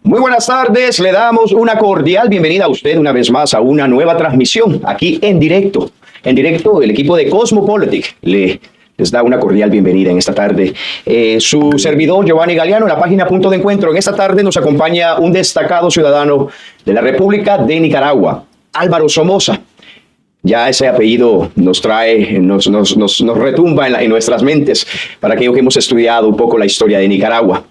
Muy buenas tardes, le damos una cordial bienvenida a usted una vez más a una nueva transmisión aquí en directo. En directo, el equipo de Cosmopolitic les da una cordial bienvenida en esta tarde. Su servidor, Giovanni Galeano, en la página Punto de Encuentro. En esta tarde nos acompaña un destacado ciudadano de la República de Nicaragua, Álvaro Somoza. Ya ese apellido nos trae, nos retumba en nuestras mentes para aquellos que hemos estudiado un poco la historia de Nicaragua.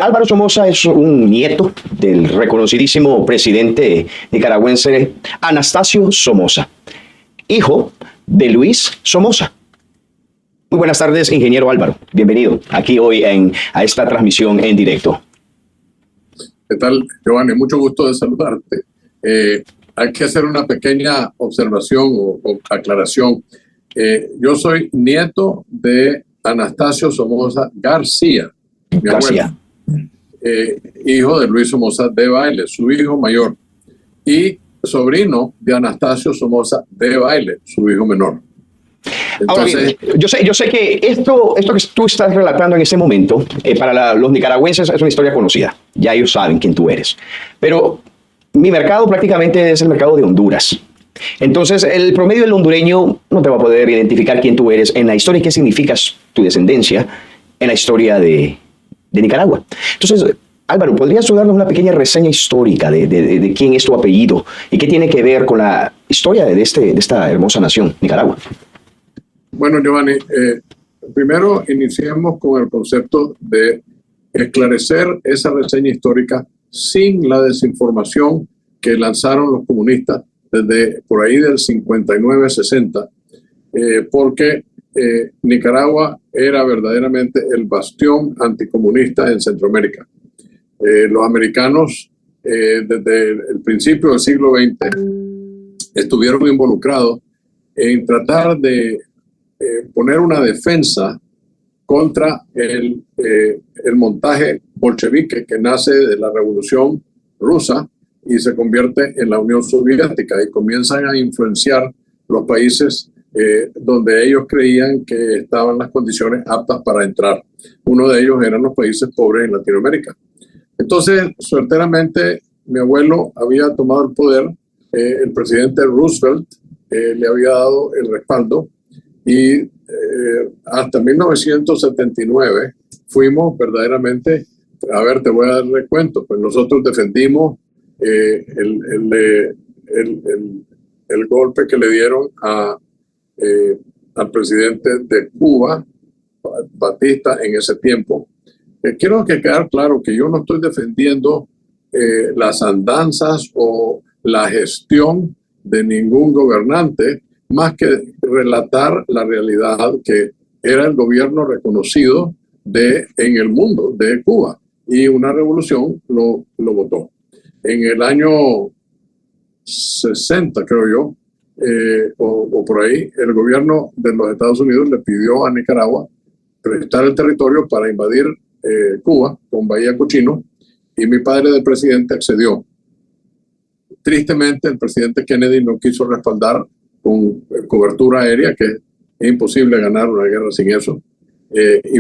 Álvaro Somoza es un nieto del reconocidísimo presidente nicaragüense Anastasio Somoza, hijo de Luis Somoza. Muy buenas tardes, ingeniero Álvaro. Bienvenido aquí hoy a esta transmisión en directo. ¿Qué tal, Giovanni? Mucho gusto de saludarte. Hay que hacer una pequeña observación o aclaración. Yo soy nieto de Anastasio Somoza García, mi abuelo, hijo de Luis Somoza de Baile, su hijo mayor, y sobrino de Anastasio Somoza de Baile, su hijo menor. Entonces, ahora bien, yo sé que esto que tú estás relatando en este momento, para los nicaragüenses es una historia conocida. Ya ellos saben quién tú eres. Pero mi mercado prácticamente es el mercado de Honduras. Entonces, el promedio del hondureño no te va a poder identificar quién tú eres en la historia y qué significa tu descendencia en la historia de Nicaragua. Entonces, Álvaro, ¿podrías darnos una pequeña reseña histórica de quién es tu apellido y qué tiene que ver con la historia de esta hermosa nación, Nicaragua? Bueno, Giovanni, primero iniciemos con el concepto de esclarecer esa reseña histórica sin la desinformación que lanzaron los comunistas desde por ahí del 59-60, porque Nicaragua era verdaderamente el bastión anticomunista en Centroamérica. Los americanos, desde el principio del siglo XX, estuvieron involucrados en tratar de poner una defensa contra el montaje bolchevique que nace de la Revolución Rusa y se convierte en la Unión Soviética, y comienzan a influenciar los países donde ellos creían que estaban las condiciones aptas para entrar. Uno de ellos eran los países pobres en Latinoamérica. Entonces, certeramente, mi abuelo había tomado el poder, el presidente Roosevelt le había dado el respaldo, y hasta 1979 fuimos verdaderamente, a ver, te voy a dar recuento, pues nosotros defendimos el golpe que le dieron al presidente de Cuba, Batista, en ese tiempo. Quiero que quede claro que yo no estoy defendiendo las andanzas o la gestión de ningún gobernante, más que relatar la realidad que era el gobierno reconocido en el mundo de Cuba, y una revolución lo votó. En el año 60, creo yo, o por ahí, el gobierno de los Estados Unidos le pidió a Nicaragua prestar el territorio para invadir Cuba con Bahía Cochino, y mi padre de presidente accedió. Tristemente, el presidente Kennedy no quiso respaldar con cobertura aérea, que es imposible ganar una guerra sin eso, y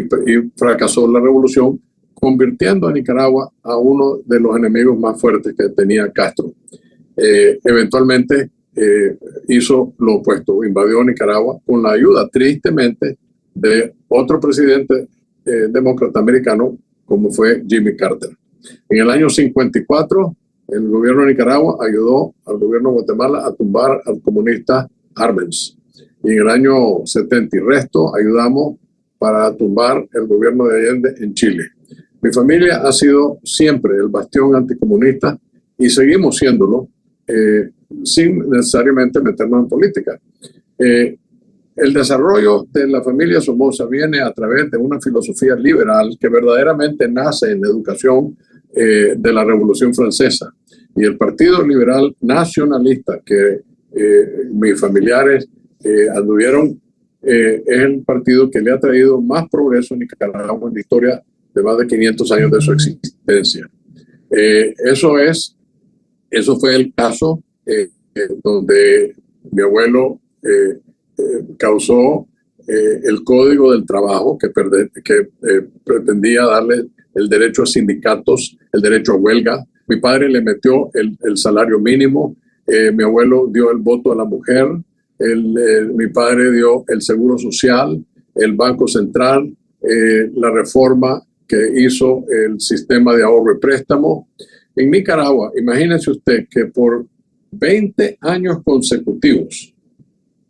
fracasó la revolución, convirtiendo a Nicaragua a uno de los enemigos más fuertes que tenía Castro. Eventualmente hizo lo opuesto, invadió Nicaragua con la ayuda, tristemente, de otro presidente demócrata americano, como fue Jimmy Carter. En el año 54, el gobierno de Nicaragua ayudó al gobierno de Guatemala a tumbar al comunista Arbenz. Y en el año 70 y resto ayudamos para tumbar el gobierno de Allende en Chile. Mi familia ha sido siempre el bastión anticomunista y seguimos siéndolo, sin necesariamente meternos en política. El desarrollo de la familia Somoza viene a través de una filosofía liberal que verdaderamente nace en la educación de la Revolución Francesa. Y el Partido Liberal Nacionalista que mis familiares anduvieron es el partido que le ha traído más progreso a Nicaragua en la historia de más de 500 años de su existencia. Eso fue el caso donde mi abuelo causó el Código del Trabajo que pretendía darle el derecho a sindicatos, el derecho a huelga. Mi padre le metió el salario mínimo, mi abuelo dio el voto a la mujer, mi padre dio el seguro social, el Banco Central, la reforma que hizo el sistema de ahorro y préstamo. En Nicaragua, imagínense usted que por 20 años consecutivos,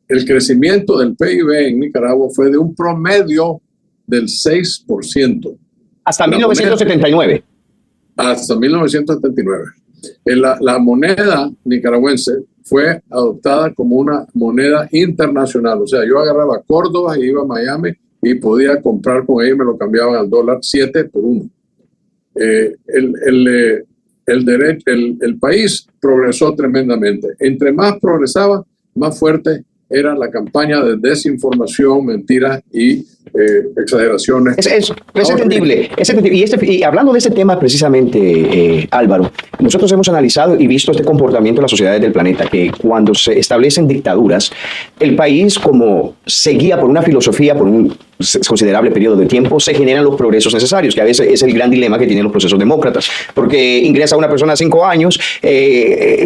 el crecimiento del PIB en Nicaragua fue de un promedio del 6%. Hasta 1979. Hasta 1979. La moneda nicaragüense fue adoptada como una moneda internacional. O sea, yo agarraba Córdoba y iba a Miami y podía comprar con ella y me lo cambiaban al dólar 7 por 1. El país progresó tremendamente. Entre más progresaba, más fuerte era la campaña de desinformación, mentiras y exageraciones. Es entendible. Y hablando de ese tema precisamente, Álvaro, nosotros hemos analizado y visto este comportamiento en las sociedades del planeta, que cuando se establecen dictaduras, el país, como seguía por una filosofía, por un considerable periodo de tiempo, se generan los progresos necesarios, que a veces es el gran dilema que tienen los procesos demócratas, porque ingresa una persona a 5 años,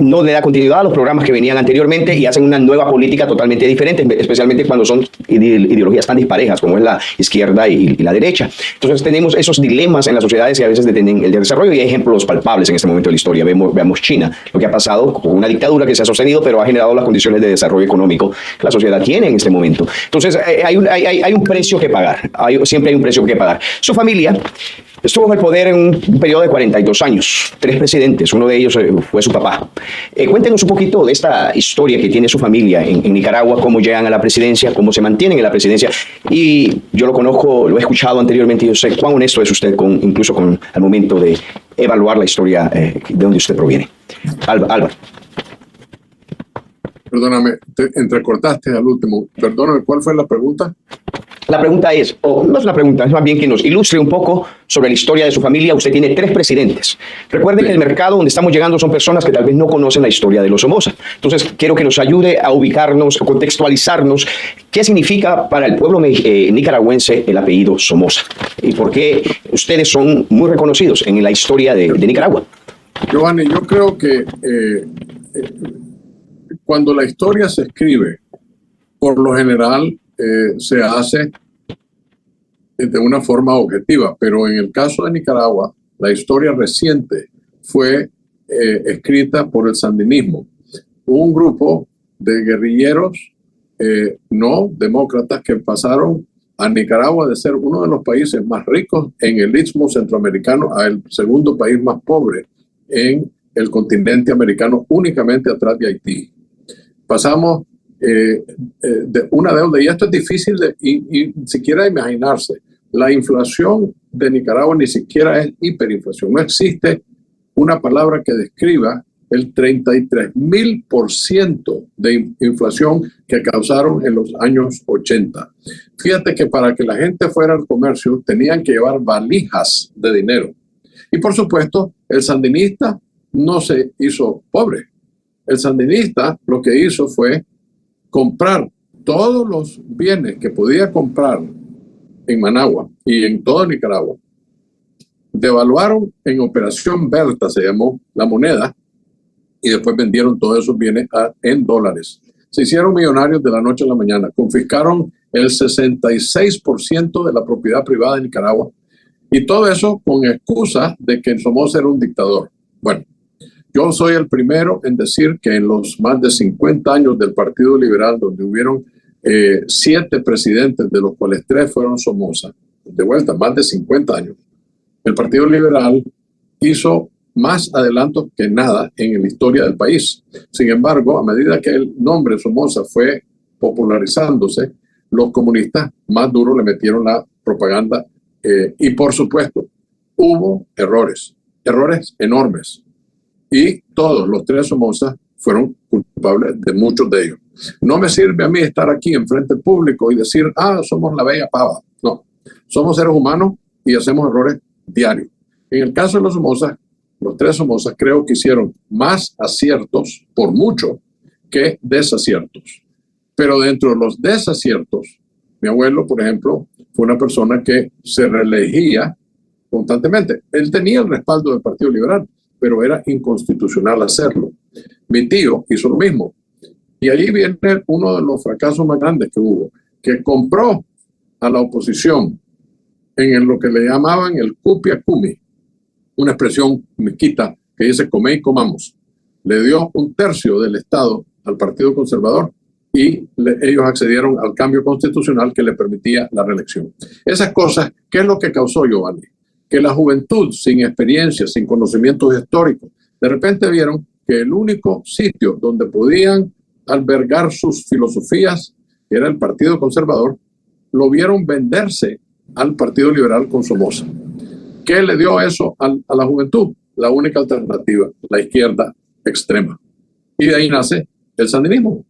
no le da continuidad a los programas que venían anteriormente y hacen una nueva política totalmente diferente, especialmente cuando son ideologías tan disparejas como es la izquierda y la derecha. Entonces tenemos esos dilemas en las sociedades que a veces detienen el desarrollo, y hay ejemplos palpables en este momento de la historia. Veamos China, lo que ha pasado con una dictadura que se ha sostenido, pero ha generado las condiciones de desarrollo económico que la sociedad tiene en este momento. Entonces hay un precio que pagar, siempre hay un precio que pagar. Su familia estuvo en el poder en un periodo de 42 años, 3 presidentes, uno de ellos fue su papá. Cuéntenos un poquito de esta historia que tiene su familia en Nicaragua, cómo llegan a la presidencia, cómo se mantienen en la presidencia. Y yo lo conozco, lo he escuchado anteriormente, y yo sé cuán honesto es usted incluso al momento de evaluar la historia de donde usted proviene. Álvaro. Perdóname, te entrecortaste al último. Perdóname, ¿cuál fue la pregunta? La pregunta es, no es una pregunta, es más bien que nos ilustre un poco sobre la historia de su familia. Usted tiene 3 presidentes. Recuerde que el mercado donde estamos llegando son personas que tal vez no conocen la historia de los Somoza. Entonces, quiero que nos ayude a ubicarnos, a contextualizarnos qué significa para el pueblo nicaragüense el apellido Somoza y por qué ustedes son muy reconocidos en la historia de Nicaragua. Giovanni, yo creo que cuando la historia se escribe, por lo general se hace de una forma objetiva, pero en el caso de Nicaragua, la historia reciente fue escrita por el sandinismo, un grupo de guerrilleros no demócratas que pasaron a Nicaragua de ser uno de los países más ricos en el Istmo Centroamericano a el segundo país más pobre en el continente americano, únicamente atrás de Haití. Pasamos de una deuda, y esto es difícil de siquiera imaginarse. La inflación de Nicaragua ni siquiera es hiperinflación. No existe una palabra que describa el 33,000% de inflación que causaron en los años 80. Fíjate que para que la gente fuera al comercio tenían que llevar valijas de dinero. Y por supuesto, el sandinista no se hizo pobre. El sandinista lo que hizo fue comprar todos los bienes que podía comprar en Managua y en toda Nicaragua. Devaluaron en Operación Berta, se llamó la moneda, y después vendieron todos esos bienes en dólares. Se hicieron millonarios de la noche a la mañana. Confiscaron el 66% de la propiedad privada de Nicaragua, y todo eso con excusa de que Somoza era un dictador. Bueno, yo soy el primero en decir que en los más de 50 años del Partido Liberal, donde hubieron 7 presidentes, de los cuales 3 fueron Somoza, de vuelta, más de 50 años, el Partido Liberal hizo más adelantos que nada en la historia del país. Sin embargo, a medida que el nombre Somoza fue popularizándose, los comunistas más duros le metieron la propaganda y por supuesto hubo errores enormes, y todos los 3 Somoza fueron culpables de muchos de ellos. No me sirve a mí estar aquí en frente al público y decir, somos la bella pava. No, somos seres humanos y hacemos errores diarios. En el caso de los Somoza, los 3 Somoza creo que hicieron más aciertos por mucho que desaciertos. Pero dentro de los desaciertos, mi abuelo, por ejemplo, fue una persona que se reelegía constantemente. Él tenía el respaldo del Partido Liberal, pero era inconstitucional hacerlo. Mi tío hizo lo mismo. Y allí viene uno de los fracasos más grandes que hubo, que compró a la oposición en lo que le llamaban el cupia cumi, una expresión mezquita que dice come y comamos. Le dio 1/3 del Estado al Partido Conservador y ellos accedieron al cambio constitucional que le permitía la reelección. Esas cosas, ¿qué es lo que causó, Giovanni? Que la juventud, sin experiencia, sin conocimientos históricos, de repente vieron que el único sitio donde podían albergar sus filosofías, que era el Partido Conservador, lo vieron venderse al Partido Liberal con Somoza. ¿Qué le dio eso a la juventud? La única alternativa, la izquierda extrema. Y de ahí nace el sandinismo.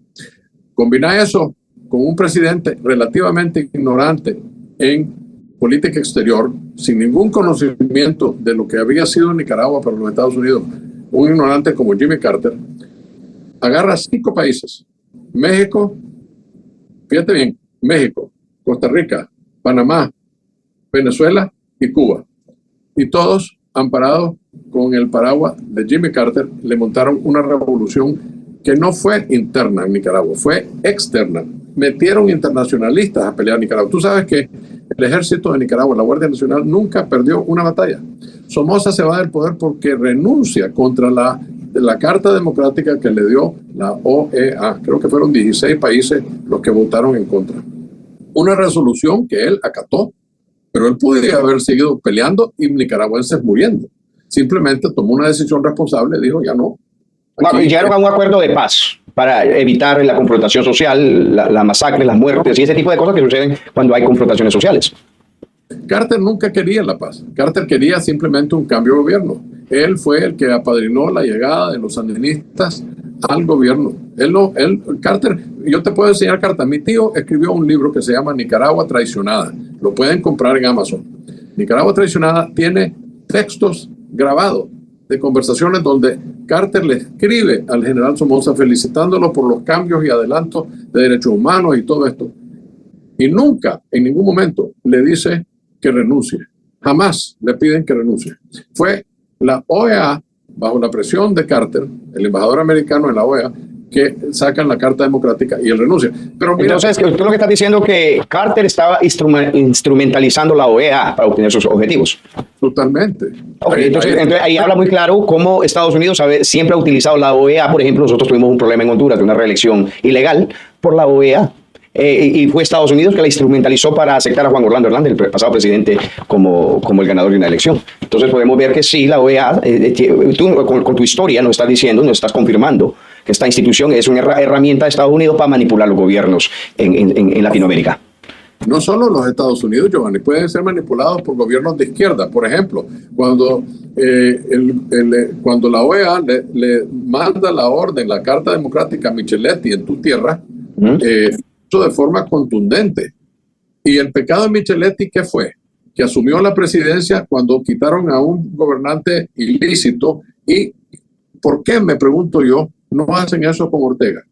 Combina eso con un presidente relativamente ignorante en política exterior, sin ningún conocimiento de lo que había sido Nicaragua para los Estados Unidos, un ignorante como Jimmy Carter, agarra 5 países: México, fíjate bien, México, Costa Rica, Panamá, Venezuela y Cuba. Y todos, amparados con el paraguas de Jimmy Carter, le montaron una revolución que no fue interna en Nicaragua, fue externa. Metieron internacionalistas a pelear en Nicaragua. Tú sabes que el ejército de Nicaragua, la Guardia Nacional, nunca perdió una batalla. Somoza se va del poder porque renuncia contra la carta democrática que le dio la OEA. Creo que fueron 16 países los que votaron en contra. Una resolución que él acató, pero él podría haber seguido peleando y nicaragüenses muriendo. Simplemente tomó una decisión responsable, dijo ya no. Bueno, llegaron a un acuerdo de paz para evitar la confrontación social, la masacre, las muertes y ese tipo de cosas que suceden cuando hay confrontaciones sociales. Carter nunca quería la paz. Carter quería simplemente un cambio de gobierno. Él fue el que apadrinó la llegada de los sandinistas al gobierno. Carter, yo te puedo enseñar cartas. Mi tío escribió un libro que se llama Nicaragua Traicionada. Lo pueden comprar en Amazon. Nicaragua Traicionada tiene textos grabados de conversaciones donde Carter le escribe al general Somoza felicitándolo por los cambios y adelantos de derechos humanos y todo esto. Y nunca, en ningún momento, le dice que renuncie. Jamás le piden que renuncie. Fue la OEA, bajo la presión de Carter, el embajador americano en la OEA, que sacan la Carta Democrática y él renuncia. Pero mira, entonces, tú lo que estás diciendo es que Carter estaba instrumentalizando la OEA para obtener sus objetivos. Totalmente. Okay, entonces ahí habla muy claro cómo Estados Unidos siempre ha utilizado la OEA. Por ejemplo, nosotros tuvimos un problema en Honduras de una reelección ilegal por la OEA. Y fue Estados Unidos que la instrumentalizó para aceptar a Juan Orlando Hernández, el pasado presidente, como el ganador de una elección. Entonces podemos ver que sí, la OEA, tú con tu historia nos estás diciendo, nos estás confirmando que esta institución es una herramienta de Estados Unidos para manipular los gobiernos en Latinoamérica. No solo los Estados Unidos, Giovanni, pueden ser manipulados por gobiernos de izquierda. Por ejemplo, cuando la OEA le manda la orden, la Carta Democrática a Micheletti en tu tierra, de forma contundente. Y el pecado de Micheletti, ¿qué fue? Que asumió la presidencia cuando quitaron a un gobernante ilícito. ¿Y por qué, me pregunto yo, no hacen eso con Ortega?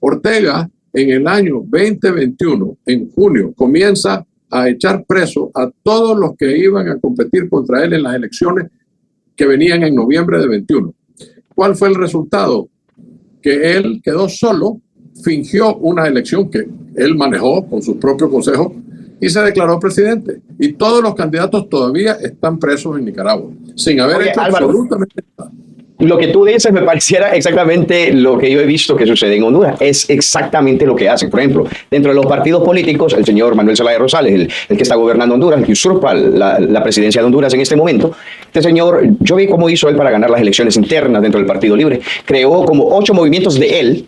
Ortega, en el año 2021, en junio, comienza a echar preso a todos los que iban a competir contra él en las elecciones que venían en noviembre de 21. ¿Cuál fue el resultado? Que él quedó solo, fingió una elección que él manejó con sus propios consejos y se declaró presidente. Y todos los candidatos todavía están presos en Nicaragua, sin haber hecho Álvaro, absolutamente nada. Lo que tú dices me pareciera exactamente lo que yo he visto que sucede en Honduras. Es exactamente lo que hacen. Por ejemplo, dentro de los partidos políticos, el señor Manuel Zelaya Rosales, el que está gobernando Honduras, el que usurpa la presidencia de Honduras en este momento, este señor, yo vi cómo hizo él para ganar las elecciones internas dentro del Partido Libre. Creó como 8 movimientos de él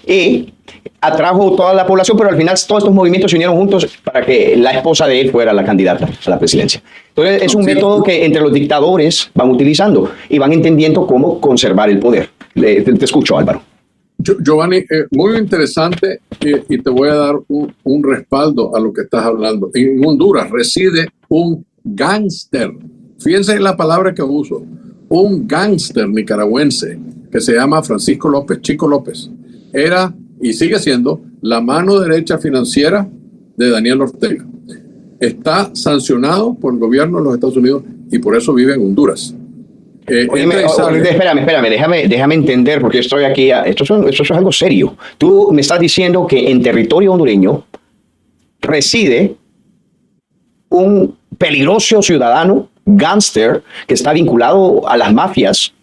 y atrajo toda la población, pero al final todos estos movimientos se unieron juntos para que la esposa de él fuera la candidata a la presidencia. Entonces es un método que entre los dictadores van utilizando y van entendiendo cómo conservar el poder. Te escucho, Álvaro. Giovanni, muy interesante y te voy a dar un respaldo a lo que estás hablando. En Honduras reside un gángster. Fíjense en la palabra que uso. Un gángster nicaragüense que se llama Francisco López, Chico López. Era y sigue siendo la mano derecha financiera de Daniel Ortega. está sancionado por el gobierno de los Estados Unidos y por eso vive en Honduras. Espérame, déjame entender, porque estoy aquí. Esto es algo serio. Tú me estás diciendo que en territorio hondureño reside un peligroso ciudadano, gángster, que está vinculado a las mafias,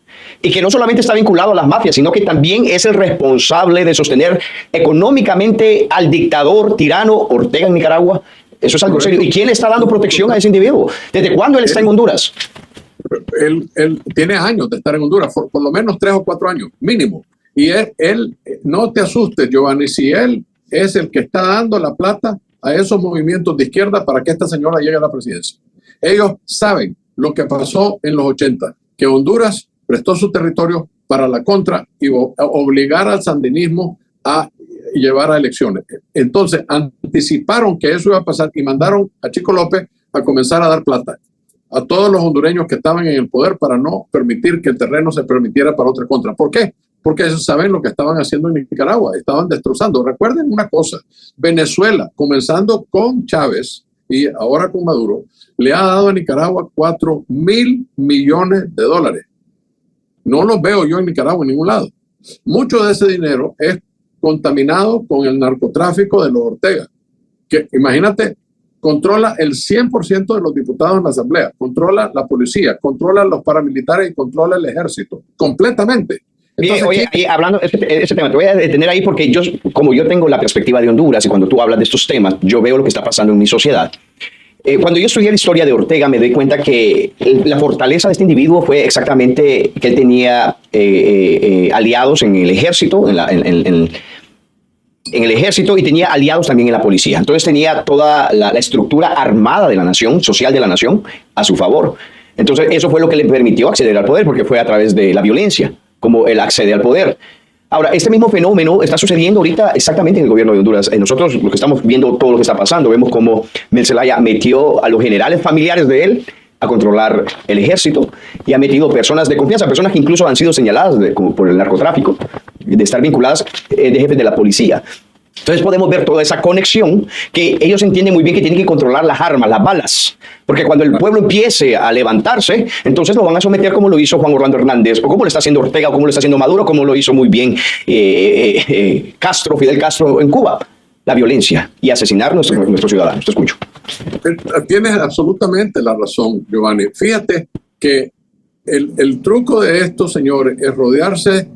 y que no solamente está vinculado a las mafias, sino que también es el responsable de sostener económicamente al dictador tirano Ortega en Nicaragua. Eso es algo serio. ¿Y quién le está dando protección a ese individuo? ¿Desde cuándo él está en Honduras? Él tiene años de estar en Honduras, por lo menos 3 o 4 años, mínimo. Y él, no te asustes, Giovanni, si él es el que está dando la plata a esos movimientos de izquierda para que esta señora llegue a la presidencia. Ellos saben lo que pasó en los 80, que Honduras prestó su territorio para la contra y obligar al sandinismo a llevar a elecciones. Entonces anticiparon que eso iba a pasar y mandaron a Chico López a comenzar a dar plata a todos los hondureños que estaban en el poder para no permitir que el terreno se permitiera para otra contra. ¿Por qué? Porque ellos saben lo que estaban haciendo en Nicaragua, estaban destrozando. Recuerden una cosa, Venezuela, comenzando con Chávez y ahora con Maduro, le ha dado a Nicaragua $4,000 millones. No los veo yo en Nicaragua en ningún lado. Mucho de ese dinero es contaminado con el narcotráfico de los Ortega, que imagínate, controla el 100% de los diputados en la asamblea, controla la policía, controla los paramilitares y controla el ejército, completamente. Entonces, oye, y hablando de ese tema, te voy a detener ahí porque como yo tengo la perspectiva de Honduras y cuando tú hablas de estos temas, yo veo lo que está pasando en mi sociedad. Cuando yo estudié la historia de Ortega, me doy cuenta que la fortaleza de este individuo fue exactamente que él tenía aliados en el ejército, en el ejército, y tenía aliados también en la policía. Entonces tenía toda la estructura armada de la nación, social de la nación, a su favor. Entonces eso fue lo que le permitió acceder al poder, porque fue a través de la violencia, como él accede al poder. Ahora, este mismo fenómeno está sucediendo ahorita exactamente en el gobierno de Honduras. Nosotros, lo que estamos viendo, todo lo que está pasando, vemos cómo Mel Zelaya metió a los generales familiares de él a controlar el ejército y ha metido personas de confianza, personas que incluso han sido señaladas por el narcotráfico, de estar vinculadas de jefes de la policía. Entonces podemos ver toda esa conexión que ellos entienden muy bien que tienen que controlar las armas, las balas, porque cuando el pueblo empiece a levantarse, entonces lo van a someter como lo hizo Juan Orlando Hernández, o como lo está haciendo Ortega, o como lo está haciendo Maduro, como lo hizo muy bien Fidel Castro en Cuba. La violencia y asesinar a nuestros ciudadanos. Te escucho. Tienes absolutamente la razón, Giovanni. Fíjate que el truco de estos señores es rodearse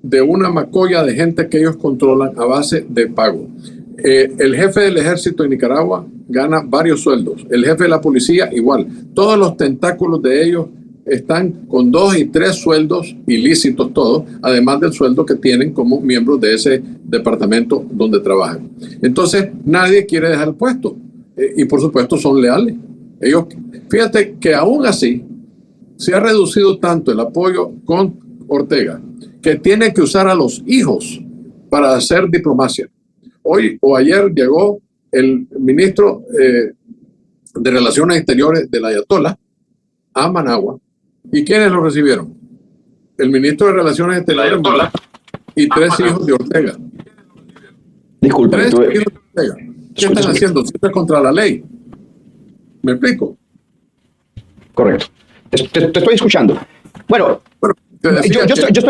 de una macolla de gente que ellos controlan a base de pago. El jefe del ejército de Nicaragua gana varios sueldos. El jefe de la policía igual. Todos los tentáculos de ellos están con 2 y 3 sueldos ilícitos todos, además del sueldo que tienen como miembros de ese departamento donde trabajan. Entonces, nadie quiere dejar el puesto. Y por supuesto son leales. Ellos, fíjate que aún así se ha reducido tanto el apoyo con Ortega que tiene que usar a los hijos para hacer diplomacia. Hoy o ayer llegó el ministro de Relaciones Exteriores del Ayatollah a Managua. ¿Y quiénes lo recibieron? El ministro de Relaciones Exteriores y 3 hijos de Ortega. Disculpe. 3 hijos de Ortega. ¿Qué están haciendo? Siempre contra la ley. ¿Me explico? Correcto. Te estoy escuchando. Bueno, yo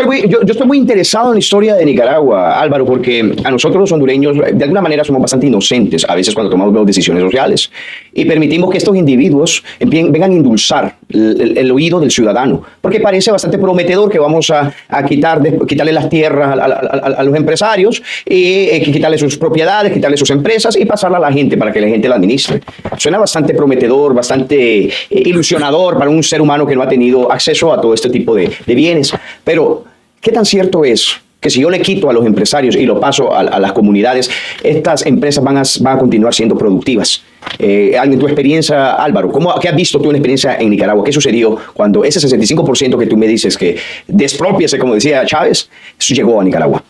estoy muy interesado en la historia de Nicaragua, Álvaro, porque a nosotros los hondureños de alguna manera somos bastante inocentes a veces cuando tomamos decisiones sociales y permitimos que estos individuos vengan a endulzar el oído del ciudadano, porque parece bastante prometedor que vamos a quitarle las tierras a los empresarios y quitarle sus propiedades, quitarle sus empresas y pasarla a la gente para que la gente la administre. Suena bastante prometedor, bastante ilusionador para un ser humano que no ha tenido acceso a todo este tipo de bienes. Pero, ¿qué tan cierto es que si yo le quito a los empresarios y lo paso a las comunidades, estas empresas van a continuar siendo productivas? En tu experiencia, Álvaro, ¿qué has visto tú en experiencia en Nicaragua? ¿Qué sucedió cuando ese 65% que tú me dices que desprópiese, como decía Chávez, llegó a Nicaragua?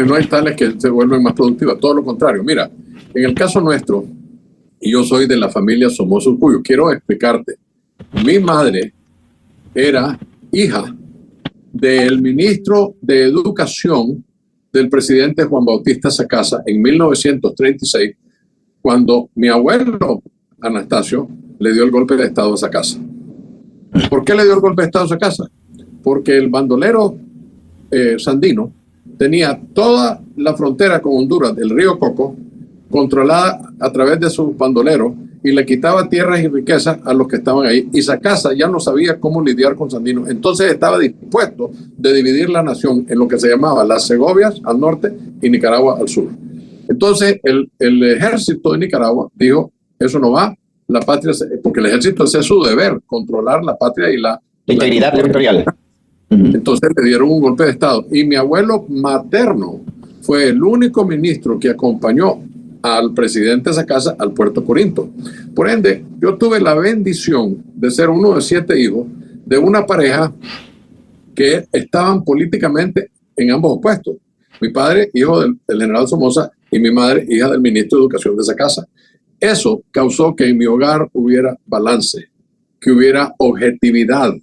No hay tales que se vuelven más productivas, todo lo contrario. Mira, en el caso nuestro, y yo soy de la familia Somoza Urcullu, quiero explicarte, mi madre era hija del ministro de Educación del presidente Juan Bautista Sacasa en 1936, cuando mi abuelo Anastasio le dio el golpe de Estado a esa casa. ¿Por qué le dio el golpe de Estado a esa casa? Porque el bandolero Sandino tenía toda la frontera con Honduras del río Coco controlada a través de sus bandoleros y le quitaba tierras y riquezas a los que estaban ahí. Y esa casa ya no sabía cómo lidiar con Sandino. Entonces estaba dispuesto de dividir la nación en lo que se llamaba las Segovias al norte y Nicaragua al sur. Entonces el ejército de Nicaragua dijo, eso no va, la patria, porque el ejército ese es su deber, controlar la patria y la integridad territorial. Entonces le dieron un golpe de Estado. Y mi abuelo materno fue el único ministro que acompañó al presidente de esa casa al puerto Corinto. Por ende, yo tuve la bendición de ser uno de 7 hijos de una pareja que estaban políticamente en ambos opuestos. Mi padre, hijo del general Somoza, y mi madre, hija del ministro de Educación de esa casa. Eso causó que en mi hogar hubiera balance, que hubiera objetividad,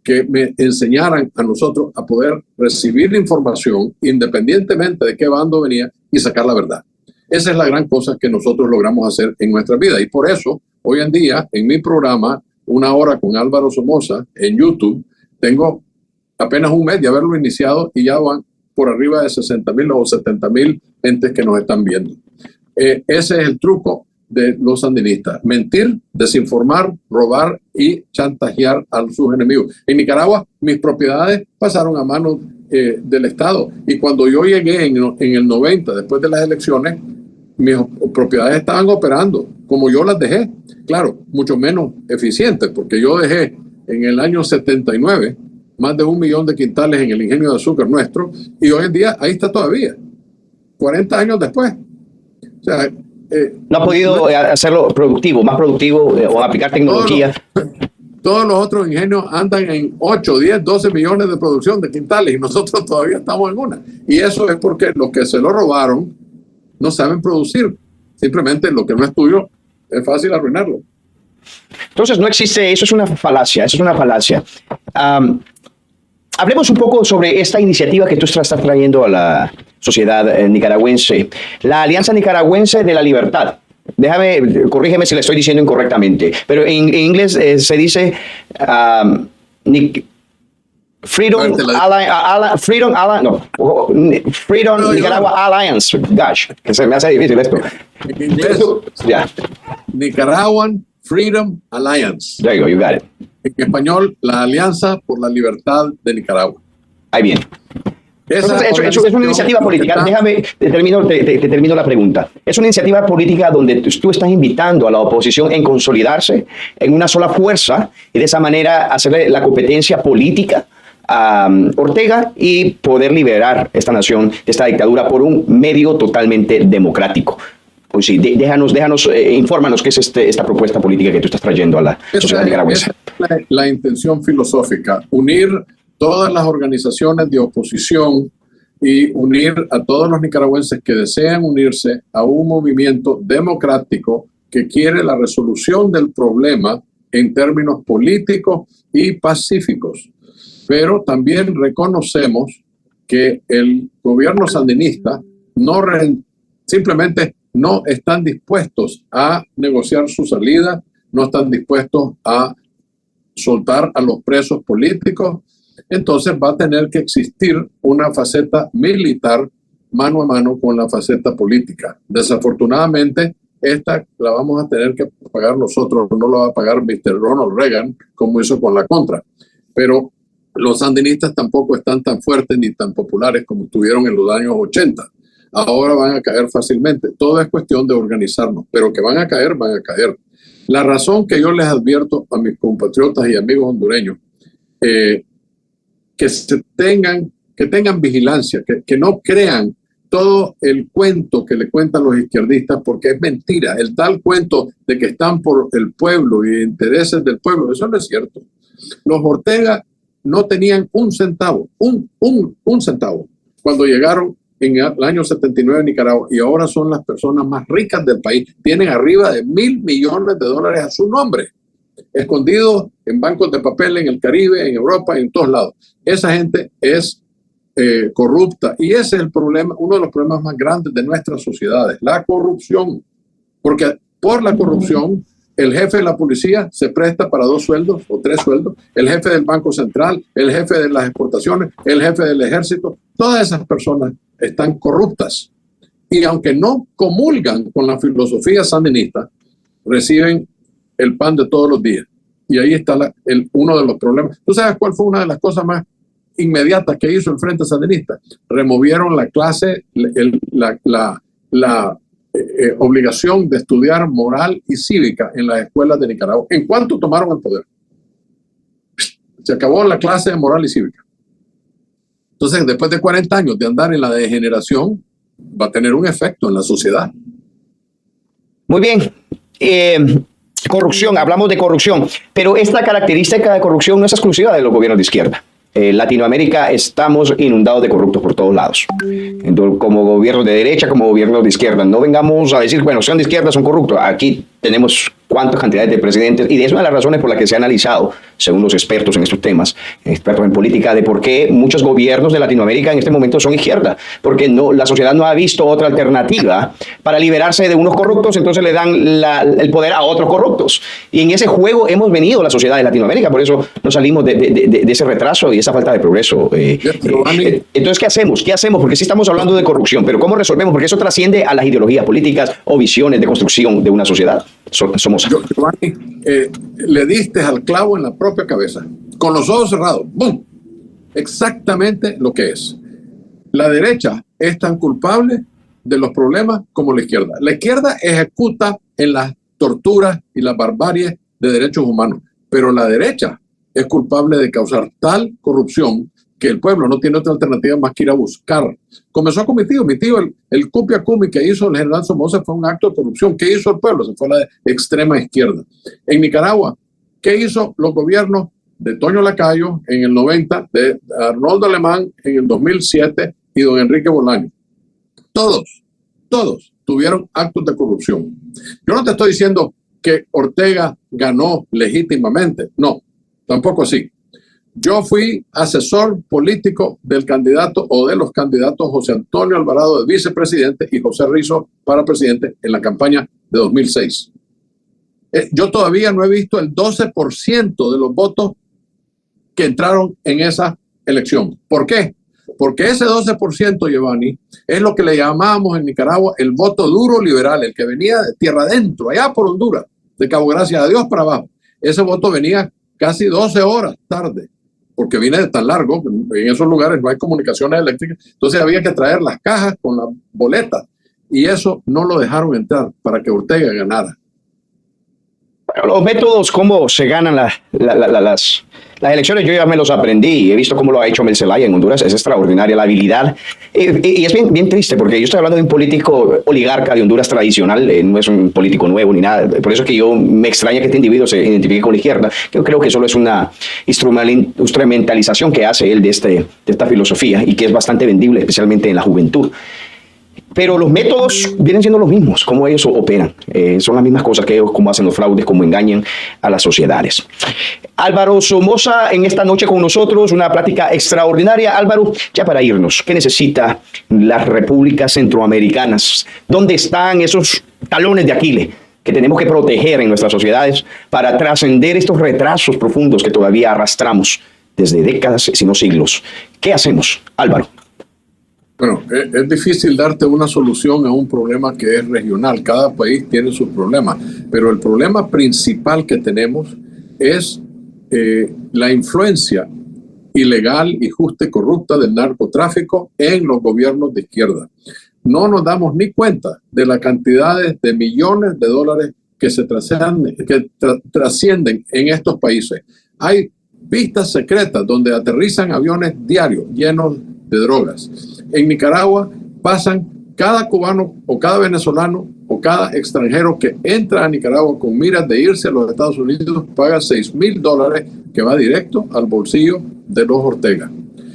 que me enseñaran a nosotros a poder recibir información independientemente de qué bando venía y sacar la verdad. Esa es la gran cosa que nosotros logramos hacer en nuestra vida. Y por eso, hoy en día, en mi programa, Una Hora con Álvaro Somoza, en YouTube, tengo apenas un mes de haberlo iniciado y ya van por arriba de 60,000 o 70,000 entes que nos están viendo. Ese es el truco de los sandinistas: mentir, desinformar, robar y chantajear a sus enemigos. En Nicaragua, mis propiedades pasaron a manos del Estado, y cuando yo llegué en el 90, después de las elecciones, mis propiedades estaban operando como yo las dejé. Claro, mucho menos eficientes, porque yo dejé en el año 79 más de 1 millón de quintales en el ingenio de azúcar nuestro, y hoy en día ahí está todavía, 40 años después. O sea, no ha podido hacerlo productivo, más productivo, o aplicar tecnología. Todos los otros ingenios andan en 8, 10, 12 millones de producción de quintales y nosotros todavía estamos en una. Y eso es porque los que se lo robaron no saben producir. Simplemente lo que no es tuyo es fácil arruinarlo. Entonces no existe, eso es una falacia, hablemos un poco sobre esta iniciativa que tú estás trayendo a la sociedad nicaragüense, la Alianza Nicaragüense de la Libertad. Corrígeme si le estoy diciendo incorrectamente, pero en inglés se dice Freedom Nicaragua Alliance. Gosh, que se me hace difícil esto. En inglés, Nicaraguan Freedom Alliance. There you go, you got it. En español, la Alianza por la Libertad de Nicaragua. Ahí bien. Es una iniciativa política. Déjame, te termino la pregunta. Es una iniciativa política donde tú estás invitando a la oposición en consolidarse en una sola fuerza y de esa manera hacerle la competencia política a Ortega y poder liberar esta nación de esta dictadura por un medio totalmente democrático. Pues sí, déjanos, infórmanos qué es esta propuesta política que tú estás trayendo a la sociedad nicaragüense. Esa es la intención filosófica: unir todas las organizaciones de oposición y unir a todos los nicaragüenses que desean unirse a un movimiento democrático que quiere la resolución del problema en términos políticos y pacíficos. Pero también reconocemos que el gobierno sandinista simplemente no están dispuestos a negociar su salida, no están dispuestos a soltar a los presos políticos. Entonces va a tener que existir una faceta militar mano a mano con la faceta política. Desafortunadamente, esta la vamos a tener que pagar nosotros, no la va a pagar Mr. Ronald Reagan como hizo con la Contra. Pero los sandinistas tampoco están tan fuertes ni tan populares como estuvieron en los años 80. Ahora van a caer fácilmente. Todo es cuestión de organizarnos, pero que van a caer, van a caer. La razón que yo les advierto a mis compatriotas y amigos hondureños, que tengan vigilancia, que no crean todo el cuento que le cuentan los izquierdistas, porque es mentira. El tal cuento de que están por el pueblo y intereses del pueblo, eso no es cierto. Los Ortega no tenían un centavo, un centavo, cuando llegaron en el año 79 en Nicaragua, y ahora son las personas más ricas del país. Tienen arriba de $1,000 millones a su nombre, escondidos en bancos de papel en el Caribe, en Europa, en todos lados. Esa gente es corrupta, y ese es el problema, uno de los problemas más grandes de nuestras sociedades, la corrupción. porque por la corrupción el jefe de la policía se presta para 2 sueldos o 3 sueldos, el jefe del Banco Central, el jefe de las exportaciones, el jefe del ejército, todas esas personas están corruptas. Y aunque no comulgan con la filosofía sandinista, reciben el pan de todos los días. Y ahí está uno de los problemas. ¿Tú sabes cuál fue una de las cosas más inmediatas que hizo el Frente Sandinista? Removieron la clase, la obligación de estudiar moral y cívica en las escuelas de Nicaragua. ¿En cuánto tomaron el poder? Se acabó la clase de moral y cívica. Entonces, después de 40 años de andar en la degeneración, va a tener un efecto en la sociedad. Muy bien. Corrupción, hablamos de corrupción, pero esta característica de corrupción no es exclusiva de los gobiernos de izquierda. En Latinoamérica estamos inundados de corruptos por todos lados, como gobiernos de derecha, como gobiernos de izquierda. No vengamos a decir, bueno, son de izquierda, son corruptos. Aquí tenemos cuántas cantidades de presidentes, y es una de las razones por las que se ha analizado, según los expertos en estos temas, expertos en política, de por qué muchos gobiernos de Latinoamérica en este momento son izquierda, porque la sociedad no ha visto otra alternativa para liberarse de unos corruptos, entonces le dan el poder a otros corruptos. Y en ese juego hemos venido la sociedad de Latinoamérica, por eso no salimos de ese retraso y esa falta de progreso. Entonces, ¿qué hacemos? ¿Qué hacemos? Porque sí estamos hablando de corrupción, pero ¿cómo resolvemos? Porque eso trasciende a las ideologías políticas o visiones de construcción de una sociedad. Giovanni, le diste al clavo en la propia cabeza, con los ojos cerrados. ¡Bum! Exactamente lo que es. La derecha es tan culpable de los problemas como la izquierda. La izquierda ejecuta en las torturas y las barbaries de derechos humanos, pero la derecha es culpable de causar tal corrupción que el pueblo no tiene otra alternativa más que ir a buscar. Comenzó con mi tío, el Cupia Cumi que hizo el general Somoza fue un acto de corrupción. ¿Qué hizo el pueblo? Se fue a la extrema izquierda. En Nicaragua, ¿qué hizo los gobiernos de Toño Lacayo en el 90, de Arnoldo Alemán en el 2007 y don Enrique Bolaño? Todos tuvieron actos de corrupción. Yo no te estoy diciendo que Ortega ganó legítimamente, no, tampoco así. Yo fui asesor político del candidato o de los candidatos José Antonio Alvarado de vicepresidente y José Rizo para presidente en la campaña de 2006. Yo todavía no he visto el 12% de los votos que entraron en esa elección. ¿Por qué? Porque ese 12%, Giovanni, es lo que le llamábamos en Nicaragua el voto duro liberal, el que venía de tierra adentro, allá por Honduras, de Cabo Gracias a Dios para abajo. Ese voto venía casi 12 horas tarde, porque viene de tan largo, en esos lugares no hay comunicaciones eléctricas, entonces había que traer las cajas con las boletas, y eso no lo dejaron entrar para que Ortega ganara. Bueno, los métodos, cómo se ganan las elecciones, yo ya me los aprendí, he visto cómo lo ha hecho Mel Zelaya en Honduras, es extraordinaria la habilidad, y es bien triste, porque yo estoy hablando de un político oligarca de Honduras tradicional, no es un político nuevo ni nada, por eso es que yo me extraña que este individuo se identifique con la izquierda. Yo creo que solo es una instrumentalización que hace él de esta filosofía, y que es bastante vendible, especialmente en la juventud. Pero los métodos vienen siendo los mismos, cómo ellos operan. Son las mismas cosas que ellos, cómo hacen los fraudes, cómo engañan a las sociedades. Álvaro Somoza, en esta noche con nosotros, una plática extraordinaria. Álvaro, ya para irnos, ¿qué necesita las repúblicas centroamericanas? ¿Dónde están esos talones de Aquiles que tenemos que proteger en nuestras sociedades para trascender estos retrasos profundos que todavía arrastramos desde décadas, si no siglos? ¿Qué hacemos, Álvaro? Bueno, es difícil darte una solución a un problema que es regional. Cada país tiene sus problemas, pero el problema principal que tenemos es la influencia ilegal, injusta y corrupta del narcotráfico en los gobiernos de izquierda. No nos damos ni cuenta de las cantidades de millones de dólares que trascienden en estos países. Hay pistas secretas donde aterrizan aviones diarios llenos de drogas. En Nicaragua pasan cada cubano o cada venezolano o cada extranjero que entra a Nicaragua con miras de irse a los Estados Unidos paga $6,000 que va directo al bolsillo de los Ortega.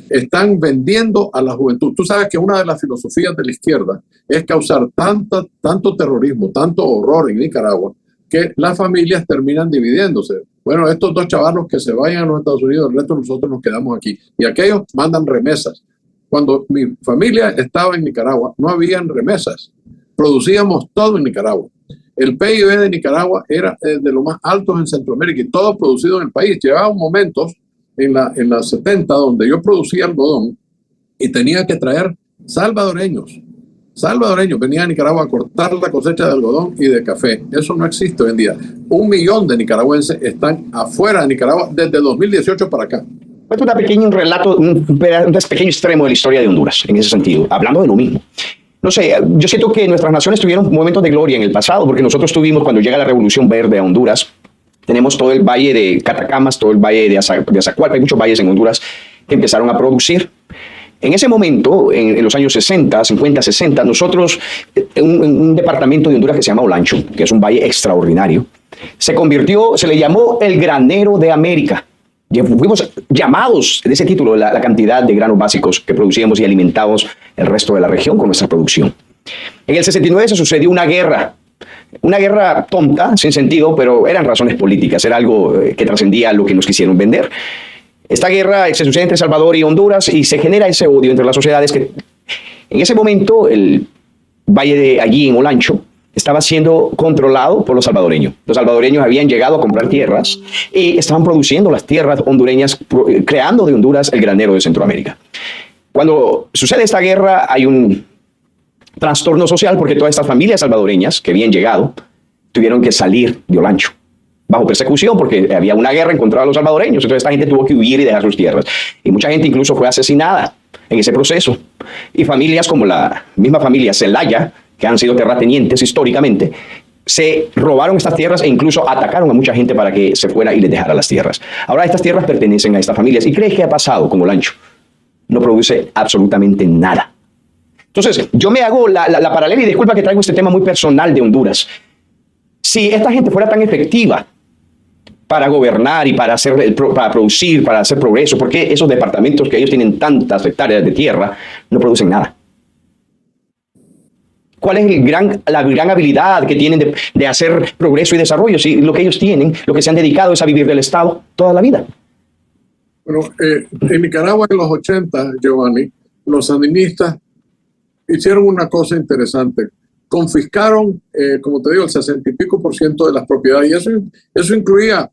Están vendiendo a la juventud. Tú sabes que una de las filosofías de la izquierda es causar tanto terrorismo, tanto horror en Nicaragua, que las familias terminan dividiéndose. Bueno, estos 2 chavalos que se vayan a los Estados Unidos, el resto de nosotros nos quedamos aquí. Y aquellos mandan remesas. Cuando mi familia estaba en Nicaragua, no habían remesas. Producíamos todo en Nicaragua. El PIB de Nicaragua era de los más altos en Centroamérica y todo producido en el país. Llegaban momentos en los 70 donde yo producía algodón y tenía que traer salvadoreños. Salvadoreños venían a Nicaragua a cortar la cosecha de algodón y de café. Eso no existe hoy en día. 1 millón de nicaragüenses están afuera de Nicaragua desde 2018 para acá. Cuento un pequeño relato, un pequeño extremo de la historia de Honduras, en ese sentido, hablando de lo mismo. No sé, yo siento que nuestras naciones tuvieron momentos de gloria en el pasado, porque nosotros tuvimos, cuando llega la Revolución Verde a Honduras, tenemos todo el valle de Catacamas, todo el valle de Azacualpa, hay muchos valles en Honduras que empezaron a producir. En ese momento, en los años 60, 50, 60, nosotros, un departamento de Honduras que se llama Olancho, que es un valle extraordinario, se le llamó el granero de América. Fuimos llamados de ese título, la cantidad de granos básicos que producíamos y alimentábamos el resto de la región con nuestra producción. En el 69 se sucedió una guerra tonta, sin sentido, pero eran razones políticas, era algo que trascendía lo que nos quisieron vender. Esta guerra se sucede entre Salvador y Honduras y se genera ese odio entre las sociedades que en ese momento el valle de allí en Olancho estaba siendo controlado por los salvadoreños. Los salvadoreños habían llegado a comprar tierras y estaban produciendo las tierras hondureñas, creando de Honduras el granero de Centroamérica. Cuando sucede esta guerra hay un trastorno social porque todas estas familias salvadoreñas que habían llegado tuvieron que salir de Olancho bajo persecución porque había una guerra en contra de los salvadoreños. Entonces esta gente tuvo que huir y dejar sus tierras. Y mucha gente incluso fue asesinada en ese proceso. Y familias como la misma familia Zelaya, que han sido terratenientes históricamente, se robaron estas tierras e incluso atacaron a mucha gente para que se fuera y les dejara las tierras. Ahora estas tierras pertenecen a estas familias. ¿Y crees que ha pasado con Olancho? No produce absolutamente nada. Entonces, yo me hago la paralela y disculpa que traigo este tema muy personal de Honduras. Si esta gente fuera tan efectiva para gobernar y para producir, para hacer progreso, ¿por qué esos departamentos que ellos tienen tantas hectáreas de tierra no producen nada? ¿Cuál es la gran habilidad que tienen de hacer progreso y desarrollo? Si lo que ellos tienen, lo que se han dedicado es a vivir del Estado toda la vida. Bueno, en Nicaragua en los 80, Giovanni, los sandinistas hicieron una cosa interesante. Confiscaron, como te digo, el 60 y pico % de las propiedades. Y eso incluía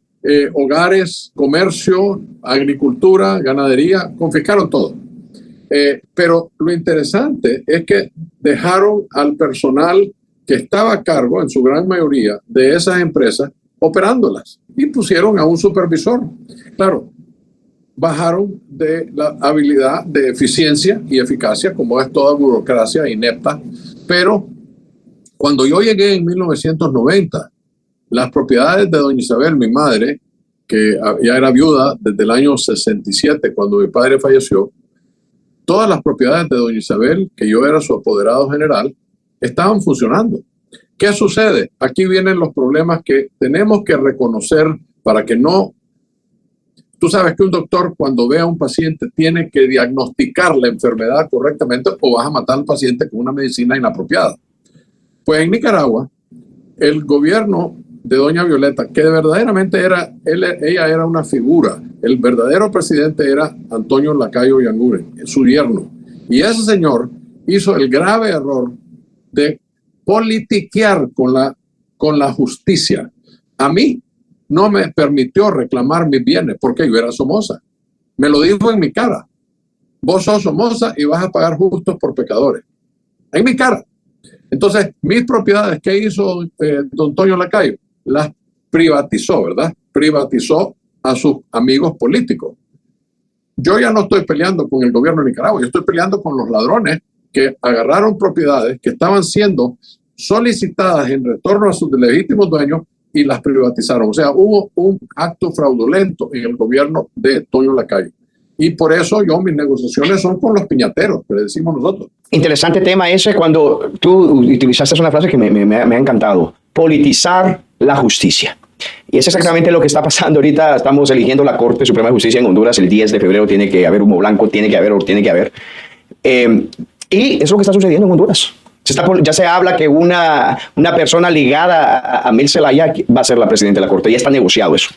hogares, comercio, agricultura, ganadería. Confiscaron todo. Pero lo interesante es que dejaron al personal que estaba a cargo, en su gran mayoría, de esas empresas, operándolas. Y pusieron a un supervisor. Claro, bajaron de la habilidad de eficiencia y eficacia, como es toda burocracia inepta. Pero cuando yo llegué en 1990, las propiedades de doña Isabel, mi madre, que ya era viuda desde el año 67, cuando mi padre falleció, todas las propiedades de doña Isabel, que yo era su apoderado general, estaban funcionando. ¿Qué sucede? Aquí vienen los problemas que tenemos que reconocer para que no... Tú sabes que un doctor, cuando ve a un paciente, tiene que diagnosticar la enfermedad correctamente o vas a matar al paciente con una medicina inapropiada. Pues en Nicaragua, el gobierno de doña Violeta, que verdaderamente ella era una figura, el verdadero presidente era Antonio Lacayo Yanguren, su yerno. Y ese señor hizo el grave error de politiquear con la justicia. A mí no me permitió reclamar mis bienes porque yo era Somoza. Me lo dijo en mi cara. Vos sos Somoza y vas a pagar justos por pecadores. En mi cara. Entonces, mis propiedades, ¿qué hizo don Antonio Lacayo? Las privatizó, ¿verdad? Privatizó a sus amigos políticos. Yo ya no estoy peleando con el gobierno de Nicaragua, yo estoy peleando con los ladrones que agarraron propiedades que estaban siendo solicitadas en retorno a sus legítimos dueños y las privatizaron. O sea, hubo un acto fraudulento en el gobierno de Toño Lacayo. Y por eso mis negociaciones son con los piñateros, que le decimos nosotros. Interesante tema ese cuando tú utilizaste una frase que me ha encantado. Politizar la justicia. Y es exactamente lo que está pasando ahorita. Estamos eligiendo la Corte Suprema de Justicia en Honduras. El 10 de febrero tiene que haber humo blanco, tiene que haber. Y eso es lo que está sucediendo en Honduras. Ya se habla que una persona ligada a Mel Zelaya va a ser la presidenta de la Corte. Ya está negociado eso.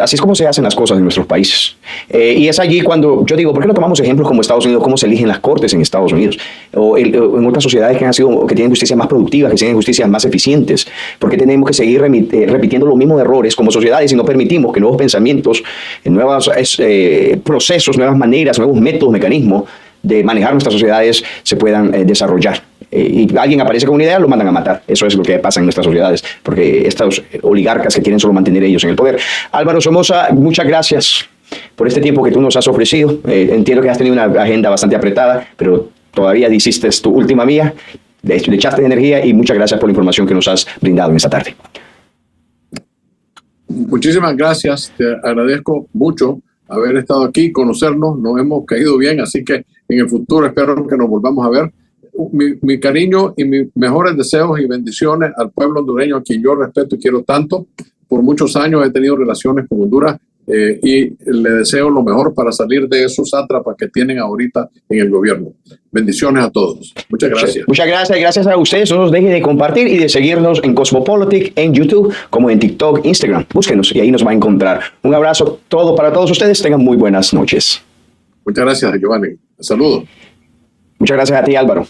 Así es como se hacen las cosas en nuestros países. Y es allí cuando yo digo, ¿por qué no tomamos ejemplos como Estados Unidos, cómo se eligen las cortes en Estados Unidos? O en otras sociedades que tienen justicias más productivas, que tienen justicias más eficientes. ¿Por qué tenemos que seguir repitiendo los mismos errores como sociedades y no permitimos que nuevos pensamientos, nuevos procesos, nuevas maneras, nuevos métodos, mecanismos de manejar nuestras sociedades se puedan desarrollar? Y alguien aparece con una idea, lo mandan a matar. Eso es lo que pasa en nuestras sociedades, porque estos oligarcas que quieren solo mantener ellos en el poder. Álvaro Somoza, muchas gracias por este tiempo que tú nos has ofrecido. Entiendo que has tenido una agenda bastante apretada, pero todavía hiciste tu última mía, le echaste energía y muchas gracias por la información que nos has brindado en esta tarde. Muchísimas gracias, te agradezco mucho haber estado aquí, conocernos, nos hemos caído bien, así que en el futuro espero que nos volvamos a ver. Mi cariño y mis mejores deseos y bendiciones al pueblo hondureño, a quien yo respeto y quiero tanto. Por muchos años he tenido relaciones con Honduras y le deseo lo mejor para salir de esos sátrapas que tienen ahorita en el gobierno. Bendiciones a todos. Muchas gracias. Muchas gracias. Gracias a ustedes. No nos dejen de compartir y de seguirnos en Cosmopolitic, en YouTube, como en TikTok, Instagram. Búsquenos y ahí nos va a encontrar. Un abrazo para todos ustedes. Tengan muy buenas noches. Muchas gracias, Giovanni. Saludos. Muchas gracias a ti, Álvaro.